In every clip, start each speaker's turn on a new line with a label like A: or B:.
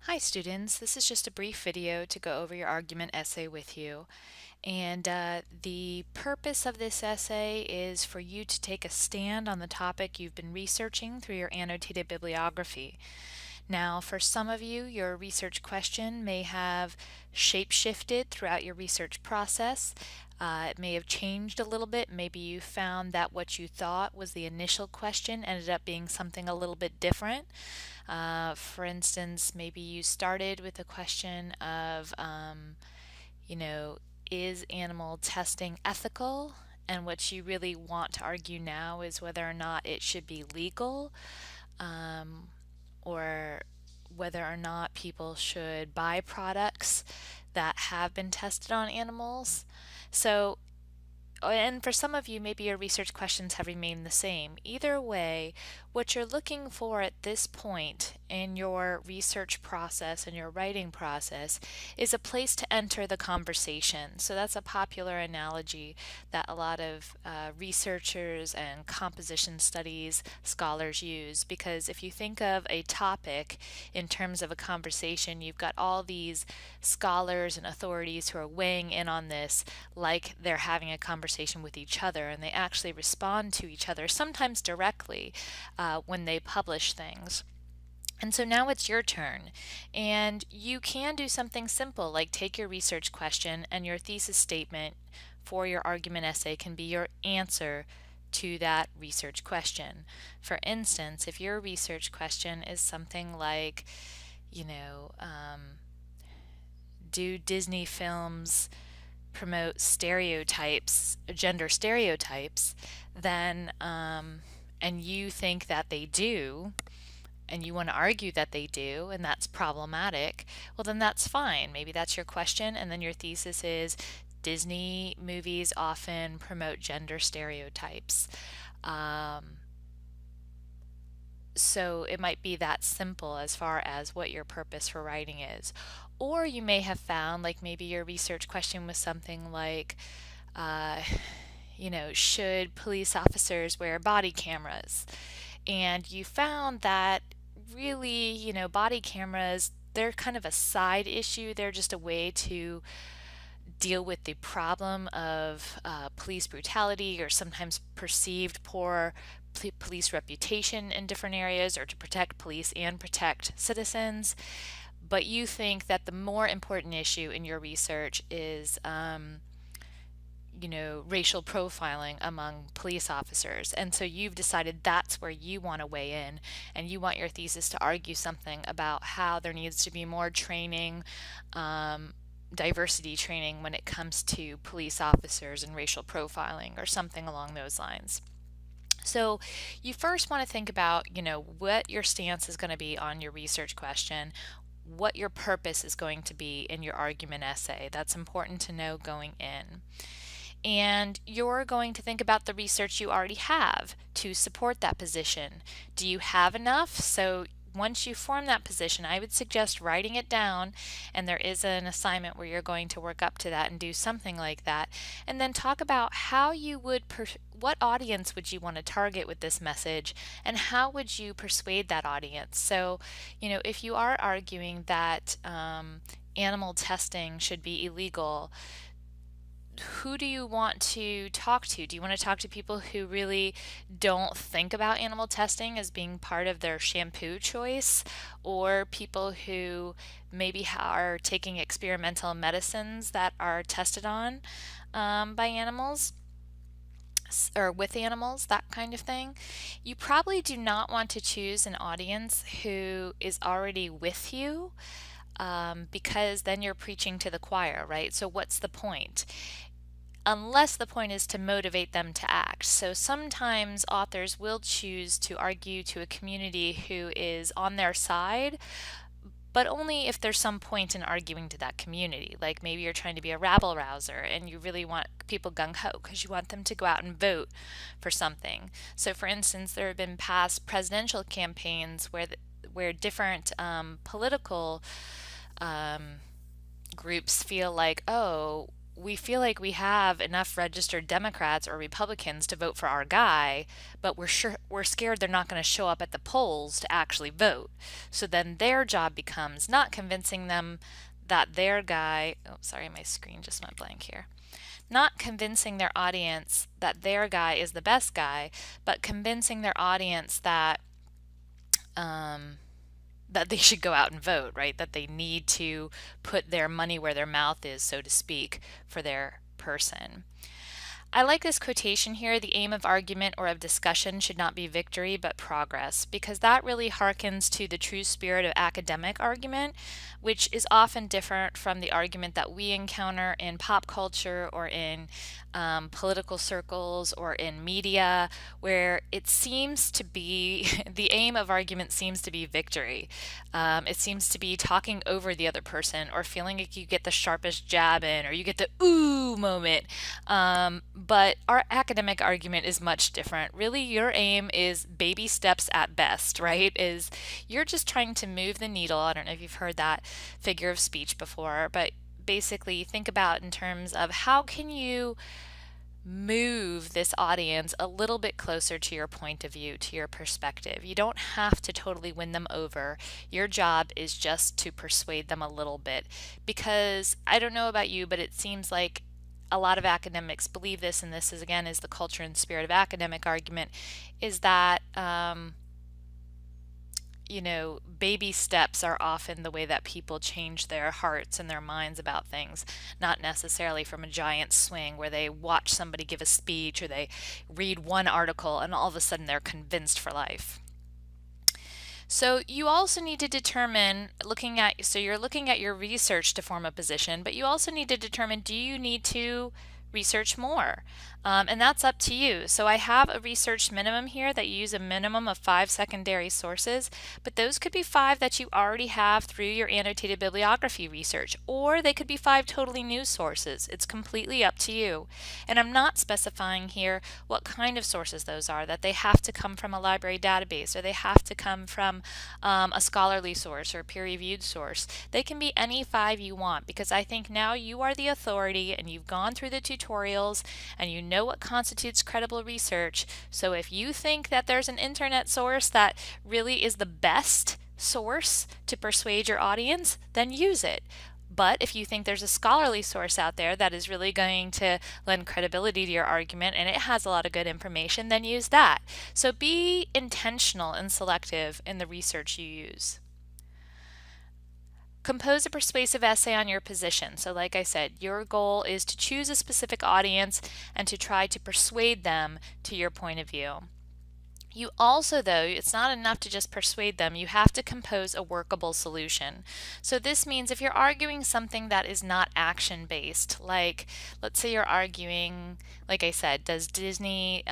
A: Hi students, this is just a brief video to go over your argument essay with you. And the purpose of this essay is for you to take a stand on the topic you've been researching through your annotated bibliography. Now, for some of you, your research question may have shape-shifted throughout your research process. It may have changed a little bit. Maybe you found that what you thought was the initial question ended up being something a little bit different. For instance, maybe you started with a question of, you know, is animal testing ethical? And what you really want to argue now is whether or not it should be legal, um, or whether or not people should buy products that have been tested on animals. So and for some of you, maybe your research questions have remained the same. Either way, what you're looking for at this point in your research process and your writing process is a place to enter the conversation. So that's a popular analogy that a lot of researchers and composition studies scholars use, because if you think of a topic in terms of a conversation, you've got all these scholars and authorities who are weighing in on this like they're having a conversation with each other, and they actually respond to each other, sometimes directly, when they publish things. And so now it's your turn, and you can do something simple like take your research question, and your thesis statement for your argument essay can be your answer to that research question. For instance, if your research question is something like, you know, do Disney films promote stereotypes, gender stereotypes, then, and you think that they do, and you want to argue that they do, and that's problematic, well, then that's fine. Maybe that's your question, and then your thesis is Disney movies often promote gender stereotypes. Um, so it might be that simple as far as what your purpose for writing is. Or you may have found, like maybe your research question was something like, uh, should police officers wear body cameras? And you found that really, body cameras, they're kind of a side issue. They're just a way to deal with the problem of police brutality or sometimes perceived poor police reputation in different areas, or to protect police and protect citizens. But you think that the more important issue in your research is racial profiling among police officers. And so you've decided that's where you want to weigh in, and you want your thesis to argue something about how there needs to be more training, diversity training when it comes to police officers and racial profiling, or something along those lines. So you first want to think about, what your stance is going to be on your research question, what your purpose is going to be in your argument essay. That's important to know going in. And you're going to think about the research you already have to support that position. Do you have enough? So once you form that position, I would suggest writing it down, and there is an assignment where you're going to work up to that and do something like that. And then talk about how you would, what audience would you want to target with this message, and how would you persuade that audience? So, if you are arguing that animal testing should be illegal, who do you want to talk to? Do you want to talk to people who really don't think about animal testing as being part of their shampoo choice, or people who maybe are taking experimental medicines that are tested on by animals? Or with animals, that kind of thing. You probably do not want to choose an audience who is already with you, because then you're preaching to the choir, right? So, what's the point? Unless the point is to motivate them to act. So sometimes authors will choose to argue to a community who is on their side, but only if there's some point in arguing to that community. Like maybe you're trying to be a rabble rouser and you really want people gung ho because you want them to go out and vote for something. So, for instance, there have been past presidential campaigns where different political um, groups feel like, oh, we feel like we have enough registered Democrats or Republicans to vote for our guy, but we're scared they're not going to show up at the polls to actually vote. So then their job becomes not convincing them that their guy, oh sorry, my screen just went blank here. Not convincing their audience that their guy is the best guy, but convincing their audience um, that they should go out and vote, right? That they need to put their money where their mouth is, so to speak, for their person. I like this quotation here: the aim of argument or of discussion should not be victory but progress, because that really harkens to the true spirit of academic argument, which is often different from the argument that we encounter in pop culture or in political circles or in media, where it seems to be the aim of argument seems to be victory. It seems to be talking over the other person or feeling like you get the sharpest jab in or you get the ooh moment. But our academic argument is much different. Really, your aim is baby steps at best, right? Is you're just trying to move the needle. I don't know if you've heard that figure of speech before, but basically think about in terms of how can you move this audience a little bit closer to your point of view, to your perspective. You don't have to totally win them over. Your job is just to persuade them a little bit. Because I don't know about you, but it seems like a lot of academics believe this, and this is again is the culture and spirit of academic argument, is that baby steps are often the way that people change their hearts and their minds about things, not necessarily from a giant swing where they watch somebody give a speech or they read one article and all of a sudden they're convinced for life. So you also need to determine, so you're looking at your research to form a position, but you also need to determine, do you need to research more? And that's up to you. So I have a research minimum here that you use a minimum of 5 secondary sources, but those could be 5 that you already have through your annotated bibliography research, or they could be 5 totally new sources. It's completely up to you. And I'm not specifying here what kind of sources those are, that they have to come from a library database or they have to come from a scholarly source or a peer-reviewed source. They can be any 5 you want, because I think now you are the authority and you've gone through the tutorials and you know what constitutes credible research. So if you think that there's an internet source that really is the best source to persuade your audience, then use it. But if you think there's a scholarly source out there that is really going to lend credibility to your argument and it has a lot of good information, then use that. So be intentional and selective in the research you use. Compose a persuasive essay on your position. So like I said, your goal is to choose a specific audience and to try to persuade them to your point of view. You also, though, it's not enough to just persuade them, you have to compose a workable solution. So this means if you're arguing something that is not action-based, like let's say you're arguing, like I said, does Disney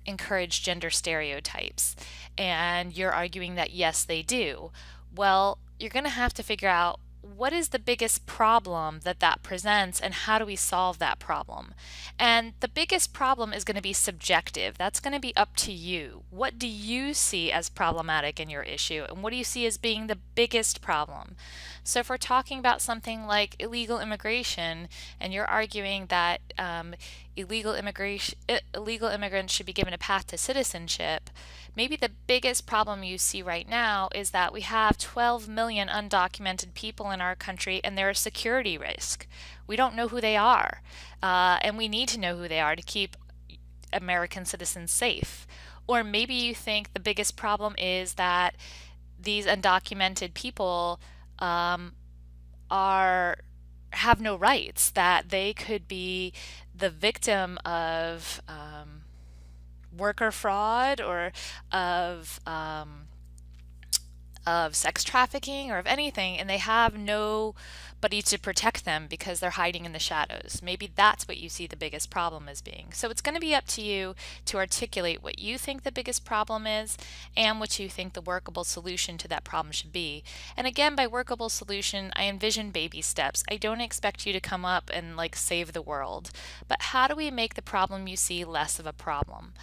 A: encourage gender stereotypes? And you're arguing that yes, they do. Well, you're going to have to figure out what is the biggest problem that presents and how do we solve that problem? And the biggest problem is going to be subjective. That's going to be up to you. What do you see as problematic in your issue and what do you see as being the biggest problem? So if we're talking about something like illegal immigration and you're arguing that illegal immigrants should be given a path to citizenship, maybe the biggest problem you see right now is that we have 12 million undocumented people in our country and they're a security risk. We don't know who they are, and we need to know who they are to keep American citizens safe. Or maybe you think the biggest problem is that these undocumented people have no rights, that they could be the victim of worker fraud or of sex trafficking or of anything, and they have nobody to protect them because they're hiding in the shadows. Maybe that's what you see the biggest problem as being. So it's going to be up to you to articulate what you think the biggest problem is and what you think the workable solution to that problem should be. And again, by workable solution, I envision baby steps. I don't expect you to come up and like save the world, but how do we make the problem you see less of a problem?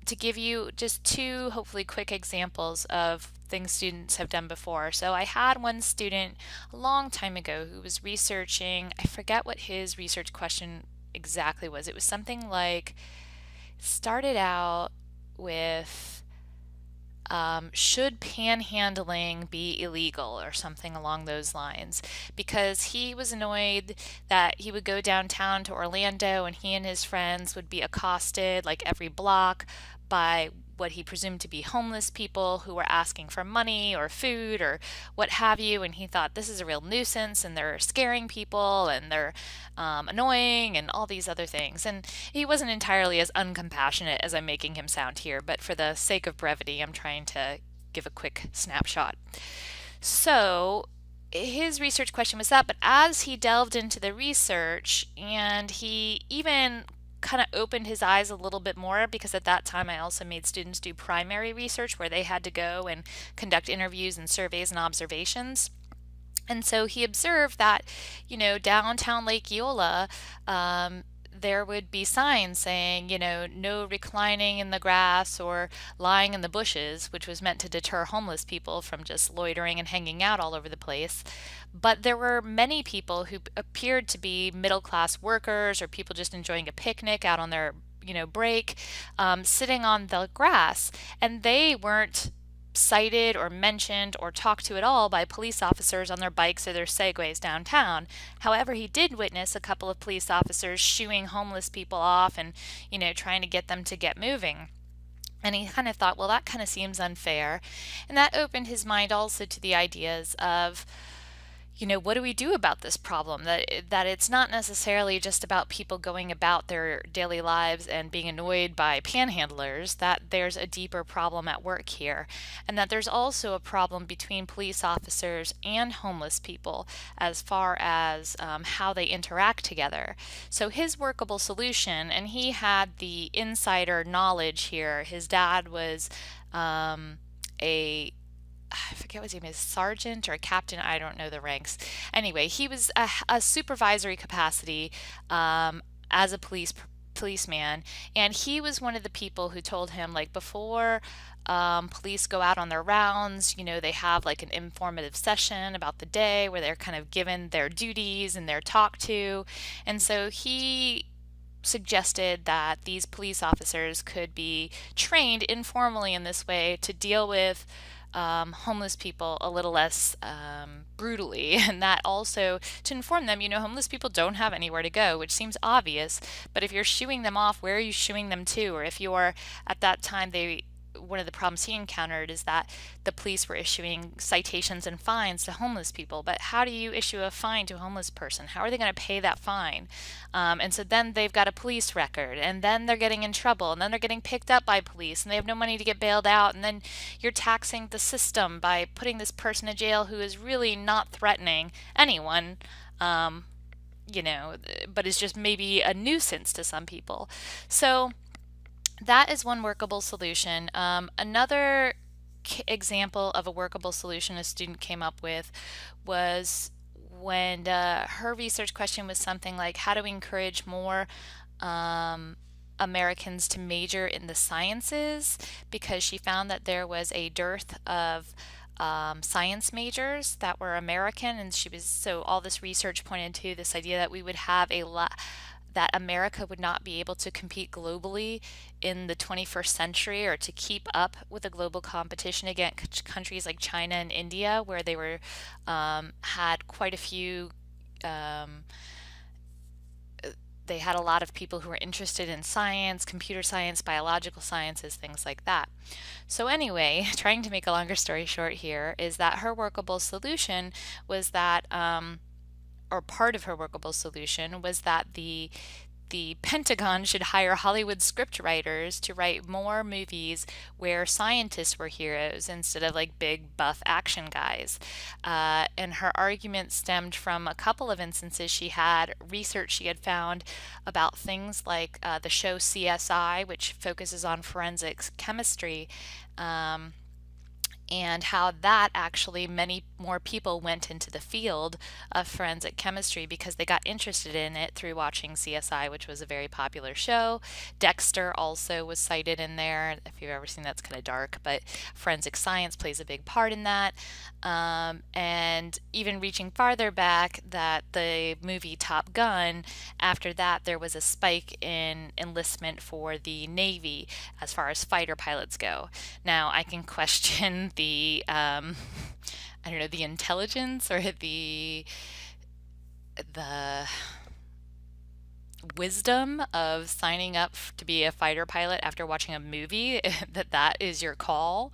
A: to give you just two hopefully quick examples of things students have done before. So I had one student a long time ago who was researching, I forget what his research question exactly was. It was something like, started out with should panhandling be illegal or something along those lines, because he was annoyed that he would go downtown to Orlando and he and his friends would be accosted like every block by what he presumed to be homeless people who were asking for money or food or what have you, and he thought this is a real nuisance and they're scaring people and they're annoying and all these other things. And he wasn't entirely as uncompassionate as I'm making him sound here, but for the sake of brevity, I'm trying to give a quick snapshot. So his research question was that, but as he delved into the research and he even kind of opened his eyes a little bit more, because at that time I also made students do primary research where they had to go and conduct interviews and surveys and observations. And so he observed that, downtown Lake Eola, there would be signs saying, no reclining in the grass or lying in the bushes, which was meant to deter homeless people from just loitering and hanging out all over the place. But there were many people who appeared to be middle class workers or people just enjoying a picnic out on their, break, sitting on the grass, and they weren't cited or mentioned or talked to at all by police officers on their bikes or their segways downtown. However, he did witness a couple of police officers shooing homeless people off and, trying to get them to get moving. And he kind of thought, well, that kind of seems unfair. And that opened his mind also to the ideas of, what do we do about this problem? That it's not necessarily just about people going about their daily lives and being annoyed by panhandlers, that there's a deeper problem at work here, and that there's also a problem between police officers and homeless people as far as how they interact together. So his workable solution, and he had the insider knowledge here, his dad was a I forget what his name is, sergeant or a captain, I don't know the ranks. Anyway, he was a supervisory capacity as a policeman, and he was one of the people who told him, like, before police go out on their rounds, they have like an informative session about the day where they're kind of given their duties and they're talked to. And so he suggested that these police officers could be trained informally in this way to deal with homeless people a little less brutally, and that also to inform them, homeless people don't have anywhere to go, which seems obvious, but if you're shooing them off, where are you shooing them to? Or if you're at that time, one of the problems he encountered is that the police were issuing citations and fines to homeless people. But how do you issue a fine to a homeless person? How are they going to pay that fine? And so then they've got a police record, and then they're getting in trouble, and then they're getting picked up by police, and they have no money to get bailed out, and then you're taxing the system by putting this person in jail who is really not threatening anyone. But is just maybe a nuisance to some people. So that is one workable solution. Another example of a workable solution a student came up with was when her research question was something like, how do we encourage more Americans to major in the sciences? Because she found that there was a dearth of science majors that were American, and so all this research pointed to this idea that we would have that America would not be able to compete globally in the 21st century, or to keep up with the global competition against countries like China and India, where they had quite a few. They had a lot of people who were interested in science, computer science, biological sciences, things like that. So anyway, trying to make a longer story short here, is that her workable solution was that or part of her workable solution was that the Pentagon should hire Hollywood scriptwriters to write more movies where scientists were heroes instead of like big buff action guys. And her argument stemmed from a couple of instances she had, research she had found about things like the show CSI, which focuses on forensics chemistry. and how that actually many more people went into the field of forensic chemistry because they got interested in it through watching CSI, which was a very popular show. Dexter also was cited in there. If you've ever seen, that's kind of dark, but forensic science plays a big part in that. And even reaching farther back, that the movie Top Gun, after that, there was a spike in enlistment for the Navy as far as fighter pilots go. Now, I can question the, I don't know, the intelligence or the wisdom of signing up to be a fighter pilot after watching a movie that is your call.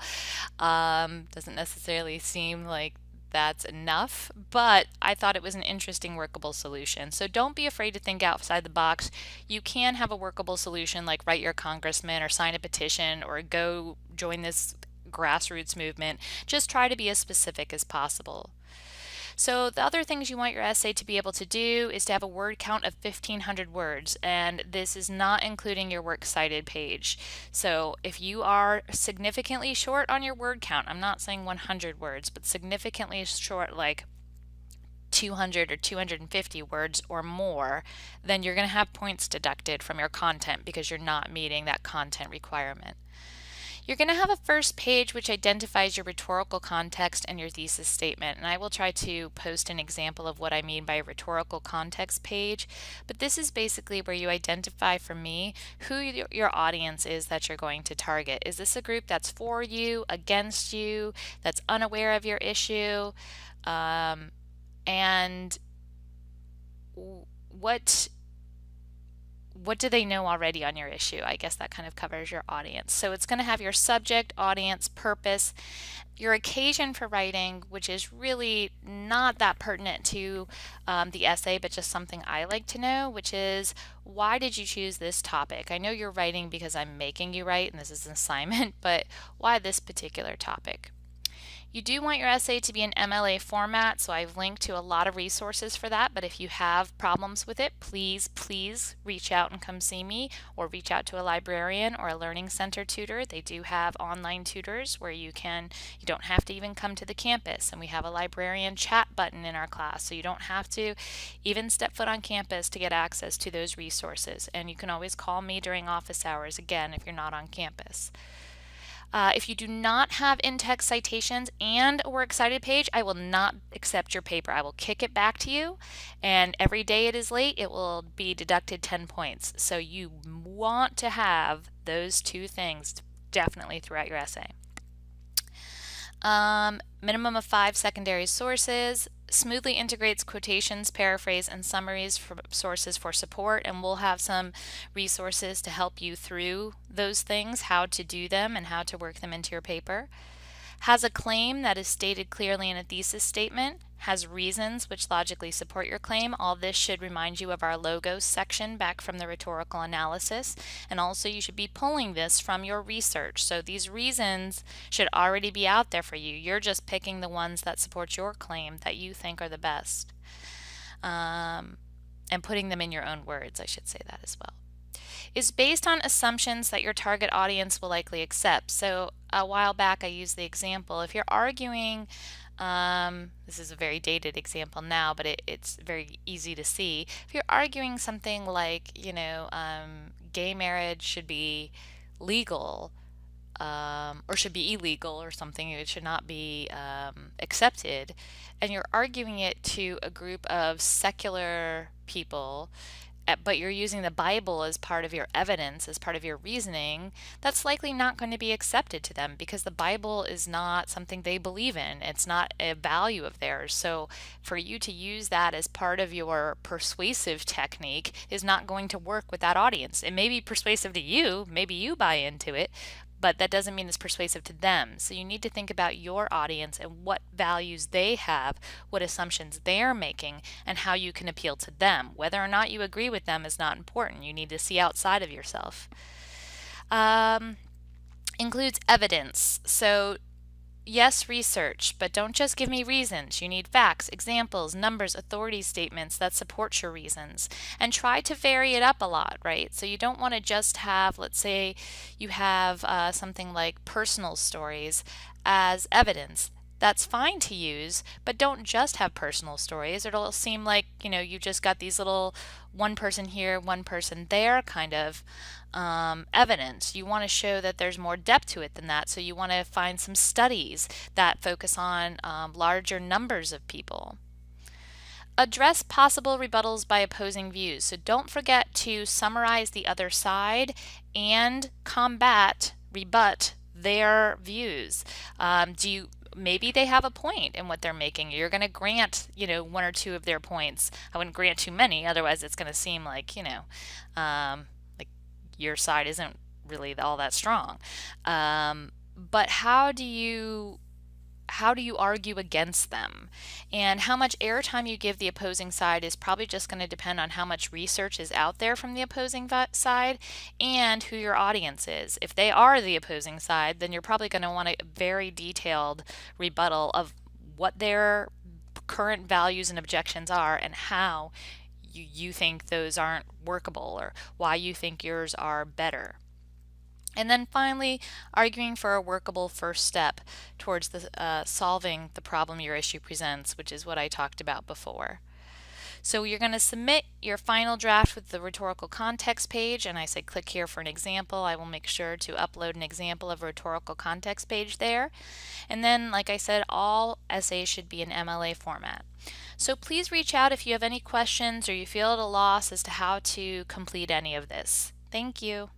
A: Doesn't necessarily seem like that's enough, but I thought it was an interesting workable solution. So don't be afraid to think outside the box. You can have a workable solution like write your congressman or sign a petition or go join this grassroots movement. Just try to be as specific as possible. So the other things you want your essay to be able to do is to have a word count of 1,500 words, and this is not including your works cited page. So if you are significantly short on your word count, I'm not saying 100 words, but significantly short, like 200 or 250 words or more, then you're going to have points deducted from your content because you're not meeting that content requirement. You're going to have a first page which identifies your rhetorical context and your thesis statement, and I will try to post an example of what I mean by a rhetorical context page, but this is basically where you identify for me who your audience is that you're going to target. Is this a group that's for you, against you, that's unaware of your issue, and what do they know already on your issue? I guess that kind of covers your audience. So it's going to have your subject, audience, purpose, your occasion for writing, which is really not that pertinent to the essay, but just something I like to know, which is why did you choose this topic? I know you're writing because I'm making you write and this is an assignment, but why this particular topic? You do want your essay to be in MLA format, so I've linked to a lot of resources for that, but if you have problems with it, please reach out and come see me, or reach out to a librarian or a learning center tutor. They do have online tutors where you don't have to even come to the campus, and we have a librarian chat button in our class, so you don't have to even step foot on campus to get access to those resources, and you can always call me during office hours, again, if you're not on campus. If you do not have in-text citations and a works cited page, I will not accept your paper. I will kick it back to you, and every day it is late, it will be deducted 10 points. So you want to have those two things definitely throughout your essay. Minimum of 5 secondary sources, smoothly integrates quotations, paraphrase, and summaries from sources for support, and we'll have some resources to help you through those things, how to do them and how to work them into your paper. Has a claim that is stated clearly in a thesis statement, has reasons which logically support your claim. All this should remind you of our logos section back from the rhetorical analysis, and also you should be pulling this from your research. So these reasons should already be out there for you. You're just picking the ones that support your claim that you think are the best, and putting them in your own words, I should say that as well. Is based on assumptions that your target audience will likely accept. So a while back I used the example, if you're arguing, this is a very dated example now, but it's very easy to see. If you're arguing something like, gay marriage should be legal, or should be illegal or something, it should not be accepted, and you're arguing it to a group of secular people, but you're using the Bible as part of your evidence, as part of your reasoning, that's likely not going to be accepted to them because the Bible is not something they believe in. It's not a value of theirs. So for you to use that as part of your persuasive technique is not going to work with that audience. It may be persuasive to you, maybe you buy into it, but that doesn't mean it's persuasive to them. So you need to think about your audience and what values they have, what assumptions they're making, and how you can appeal to them. Whether or not you agree with them is not important. You need to see outside of yourself. Includes evidence. So yes, research, but don't just give me reasons. You need facts, examples, numbers, authority statements that support your reasons. And try to vary it up a lot, right? So you don't want to just have, let's say you have something like personal stories. as evidence. That's fine to use, but don't just have personal stories. It'll seem like, you just got these little one person here, one person there kind of evidence. You want to show that there's more depth to it than that. So you want to find some studies that focus on larger numbers of people. Address possible rebuttals by opposing views. So don't forget to summarize the other side and rebut their views. Maybe they have a point in what they're making. You're going to grant, one or two of their points. I wouldn't grant too many, otherwise it's going to seem like, like your side isn't really all that strong. But how do you argue against them? And how much airtime you give the opposing side is probably just going to depend on how much research is out there from the opposing side and who your audience is. If they are the opposing side, then you're probably going to want a very detailed rebuttal of what their current values and objections are and how you think those aren't workable or why you think yours are better. And then finally, arguing for a workable first step towards solving the problem your issue presents, which is what I talked about before. So you're going to submit your final draft with the rhetorical context page, and I said click here for an example. I will make sure to upload an example of a rhetorical context page there. And then, like I said, all essays should be in MLA format. So please reach out if you have any questions or you feel at a loss as to how to complete any of this. Thank you.